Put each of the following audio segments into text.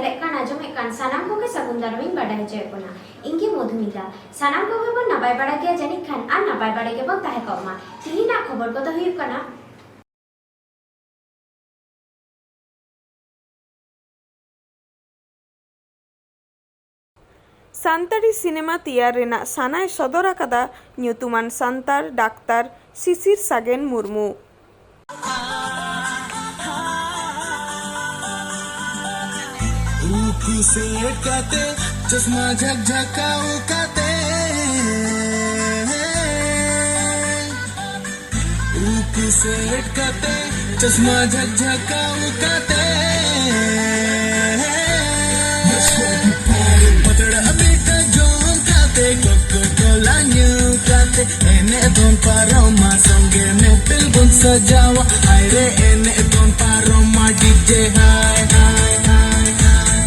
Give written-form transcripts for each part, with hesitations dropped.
nyelek kan ajome kan sanam koge sagun darwin badai hoye kona ingi modhumita sanam koge bon napai bada gaya janik khan ar napai bada ge bon tahe koma tihina khobor ko do huyuk kana Santali cinema तियार रेना सानाय सदर आकादा ᱧᱩᱛᱩᱢᱟᱱ सान्तार डाक्तार शिशिर सागेन मुर्मू। चश्मा झकझकाओ काते से लटकाते चश्मा झकझकाओ काते ene don paroma songe me pilbun sajawa aire ene don paroma DJ hai hai hai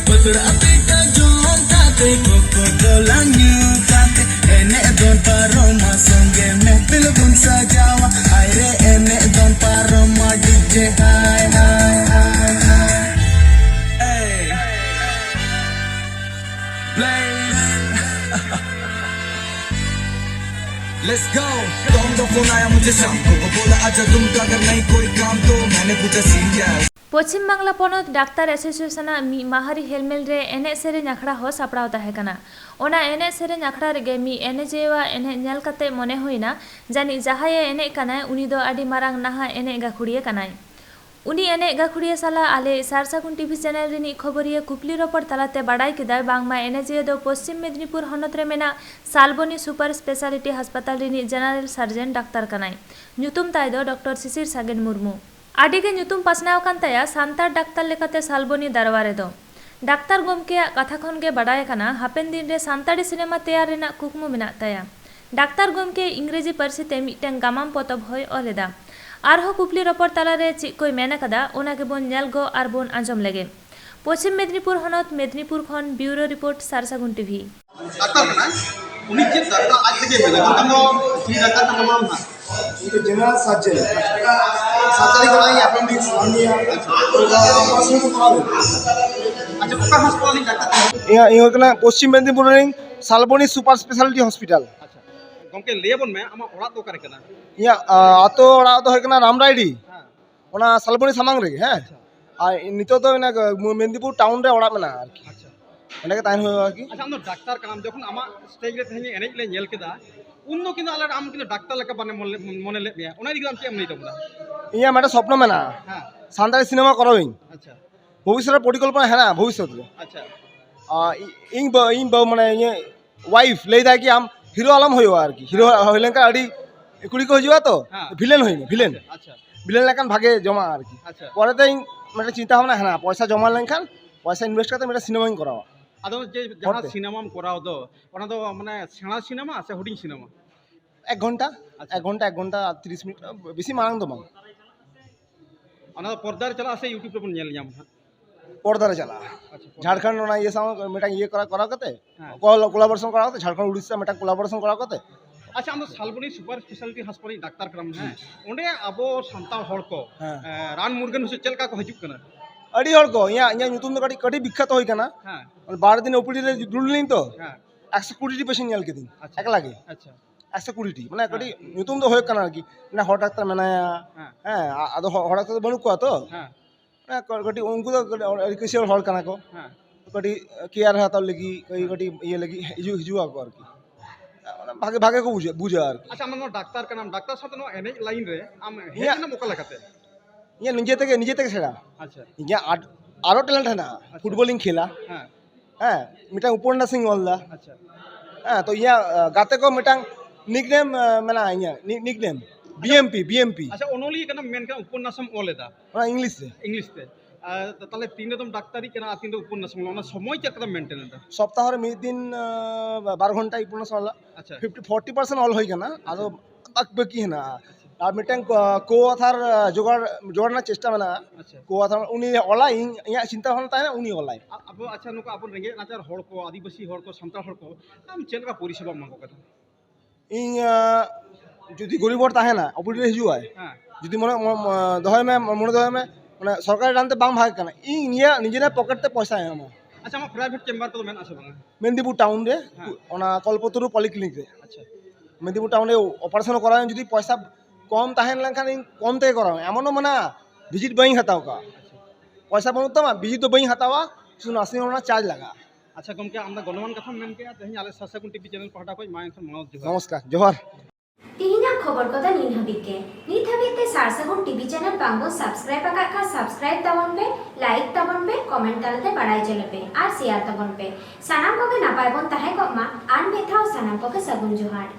patra apita jon tate Coca-Cola new tate ene don paroma songe me pilbun sajawa aire ene don paroma DJ hai hai hai hey play Let's go तुम तो phone आया मुझे शाम को बोला आजा तुम तो अगर नहीं कोई काम तो मैंने पूछा सीरियस पश्चिम बांगला पनत डाक्तार एसोसिएशन मी माहारी हेलमेल रे एने सेरेन आखड़ा हो सापड़ाव ताहे कना ओना एने सेरेन आखड़ा रे मी एने जेवा एने नेल कते मने होइना जानी जहाये एने कनाय उनी दो आडी मारांग नाहा एने गाखुड़िए कनाय उनी एने गाखुड़िए साला आले सारसागुन टीवी चैनल रिनी खबरिया कुपली रोपड़ तलाते बाडाई किदा बांगमा एने जे दो पश्चिम मेदिनीपुर हनत रे मेना Salboni super speciality हासपाताल Rini general surgeon डाक्तार कनाय ᱧᱩᱛᱩᱢ ताय दो डॉक्टर शिशिर सागेन मुर्मू आडिगे ᱧᱩᱛᱩᱢ पासनाव कान ताया सान्तार डाक्तार लेकाते सालबनी दरबारे दो डाक्तार गोमके कथा खन गे बाडाय कना हापेन दिन रे सान्ताड़ी सिनेमा तैयार रेना कुकमु मेना ताया डाक्तार गोमके इंग्रेजी पारसीते मिटन गामाम पतब होय ओलेदा आरहो कुपली रोपड़ तालारे ची कोई मेना कदा ओनागे बोन नेल गो आर बोन आंजम लेगे पश्चिम मेदिनीपुर हनत मेदिनीपुर खन bureau report Sarsagun TV doctor না উনি যে ডাক্তার আজ থেকে পেলেন কেন কি ডাক্তার নাম বলুন না itu general surgery সার্জারি করাই অ্যাপেন্ডিক্স অপারেশন করাবো আচ্ছা কোকা হাসপাতালে ডাক্তার ইয়া কনা পশ্চিম মেদিনীপুর রিং সালবনি সুপার স্পেশালিটি হসপিটাল আচ্ছা গমকে লেবন মে আমা ওড়া তো করে কেনা ইয়া আতো ওড়া তো হয় কনা রামরাইডি হ্যাঁ ওনা সালবনি সামাং রে হ্যাঁ আর নিতো তো না মেদিনীপুর টাউন রে ওড়া মেনা আর কি আচ্ছা এটাকে তাই হয় আর কি আচ্ছা আমরা ডাক্তার কাম যখন আমা স্টেজ রে তেহে এনে লে নেল কেদা উন্ন কিন্তু আলার আম কিন্তু ডাক্তার লেকা বানে মনে লে মিয়া ওনা দিলাম কি আমি নিতাম না ইয়া মেটা স্বপ্ন মেনা হ্যাঁ সান্তাড়ি সিনেমা করাইং আচ্ছা ভবিষ্যতের পরিকল্পনা হ্যাঁ না ভবিষ্যতে আচ্ছা ইং মানে ইয়ে ওয়াইফ লেই দেয় কি আম হিরো আলম হইব আর কি হিরো হইলেন কা আডি কুড়ি কো হইবা তো ভিলেন হইবে ভিলেন আচ্ছা ভিলেন লেখান ভাগে জমা আর কি আচ্ছা পরেতে মানে চিন্তা ভাবনা হ্যাঁ না পয়সা জমা লেখান পয়সা ইনভেস্ট করতে মেটা সিনেমাইং করাও আদো যে যাহা সিনেমা করাও তো ওনা তো মানে সেনা সিনেমা আছে হুডিং সিনেমা 1 ঘন্টা 1 ঘন্টা 30 মিনিট বেশি মারাং তো মাং ওনা তো পর্দার চলা আছে ইউটিউব রে নেল নিয়াম পর্দারে চালা আচ্ছা ঝাড়খণ্ড না ইয়ে সাম মেটা ইয়ে করা করতে হ্যাঁ কোলাবোরেশন করা করতে ঝাড়খণ্ড উড়িষ্যা মেটা কোলাবোরেশন করা করতে আচ্ছা আমরা সালবনি সুপার স্পেশালিটি হাসপাতাল ডাক্তার কাম হ্যাঁ ওন্ডে আবো সান্তাল হড় কো রান মুরগান হচ্ছে চেলকা কো হিজুক কনা আডি হড় কো ইয়া ইয়া ᱧᱩᱛᱩᱢ ᱫᱚ ᱠᱟᱹᱴᱤ বিখ্যাত হই কানা হ্যাঁ 12 দিন ওপিডি রে জুড়লিন তো হ্যাঁ 120 টি পেশেন্ট নেল কেদিন আচ্ছা একলাগে আচ্ছা 120 টি মানে ᱠᱟᱹᱴᱤ ᱧᱩᱛᱩᱢ ᱫᱚ ᱦᱳᱭ ᱠᱟᱱᱟ ᱟᱨᱠᱤ ᱢᱟᱱᱮ ᱦᱚᱲ ᱰᱟক্তার ᱢᱮᱱᱟᱭᱟ হ্যাঁ ᱦᱮᱸ ᱟᱫᱚ ᱦᱚᱲ ᱰᱟক্তার ᱫᱚ ᱵᱟᱹᱱᱩᱜ ᱠᱚᱣᱟ ᱛᱚ হ্যাঁ ᱠᱟᱹᱴᱤ ᱩᱱᱠᱩ ᱫᱚ ᱠᱤᱥᱤᱭᱟᱹᱲ ᱦᱚᱲ ᱠᱟᱱᱟ ᱠᱚ হ্যাঁ ᱠᱟᱹᱴᱤ ᱠᱮᱭᱟᱨ ᱦᱟᱛᱟᱣ ᱞᱟᱹᱜᱤᱫ ᱠᱟᱹᱴᱤ ᱤᱭᱟᱹ ᱞᱟᱹᱜᱤᱫ ᱦᱤᱡᱩᱜ ᱟᱠᱚ ᱟᱨᱠᱤ ভাগে ভাগে কো বুঝা আর কি আচ্ছা আমরা ডাক্তার কাম ডাক্তার সাথে নো এনে লাইন রে আম হেনা মোকা লাগাতে ইয়া নিজে থেকে সেরা আচ্ছা ইয়া আরো ট্যালেন্ট है ना ফুটবলিং খেলা হ্যাঁ হ্যাঁ মিটাং উপন্যাসিং ওলদা আচ্ছা হ্যাঁ তো ইয়া গাতে কো মিটাং নিকনেম মেনা ইয়া নিকনেম বিএমপি আচ্ছা অনলি কেন মেন কেন উপন্যাসম ওলেদা ওনা ইংলিশ রে ইংলিশ তে তাহলে তিনটা তো ডাক্তারি কেন তিনটা উপন্যাসম ওনা সময় কি কেন মেইনটেইন এটা সপ্তাহরে মিড দিন 12 ঘন্টা উপন্যাস ওলা আচ্ছা 50-40% অল হই কেনা আদো তাক বাকি है ना আর মিটাং কো অথার জোগাড়না চেষ্টা মেনা আচ্ছা কো অথার উনি ওলা ইয়া চিন্তা ভাবনা তাই না উনি ওলাই আবো আচ্ছা নুকো আপন রেঙ্গে নাচার হড় কো আদিবাসী হড় কো সান্তাল হড় কো আম চেলকা পরিষেবা মাঙ্গো কথা ইং যদি গরিবর তাহে না অপরিরে হিজু হয় হ্যাঁ যদি মনে দহয় মে মনে দহয় মে মানে সরকারি রানতে বাং ভাগ কানা ইং নিজেরা পকেটতে পয়সা হয় আমার अच्छा आमा प्राइवेट चेम्बर को मेन आसे बांगा मेदिनीपुर टाउन रे हाँ। ओना कल्पतरु पॉलिक्लिनिक रे अच्छा मेदिनीपुर टाउन रे ऑपरेशन करा जुदी पैसा कम ताहेन लंखान कम ते करा एमनो मना विजिट बई हताव का पैसा बनू तमा विजिट तो बई हतावा सुन आसी होना चार्ज लगा अच्छा गमके आमदा गणमान कथा मेन के तेहनी आले सासगुन टीवी चैनल पहटा को मा एखन मानव जोहार नमस्कार जोहार तिहिना खबर को नीन हबिके नीत हबिते सारसगुन टीवी चैनल बांगो सब्सक्राइब का सब्सक्राइब तबन पे लाइक तबन पे कमेंट तालते बड़ाई चले पे और शेयर तबन पे सानाम को के नापाय बन ताहे को मा आन बेथाओ सानाम को के सगुन जोहार।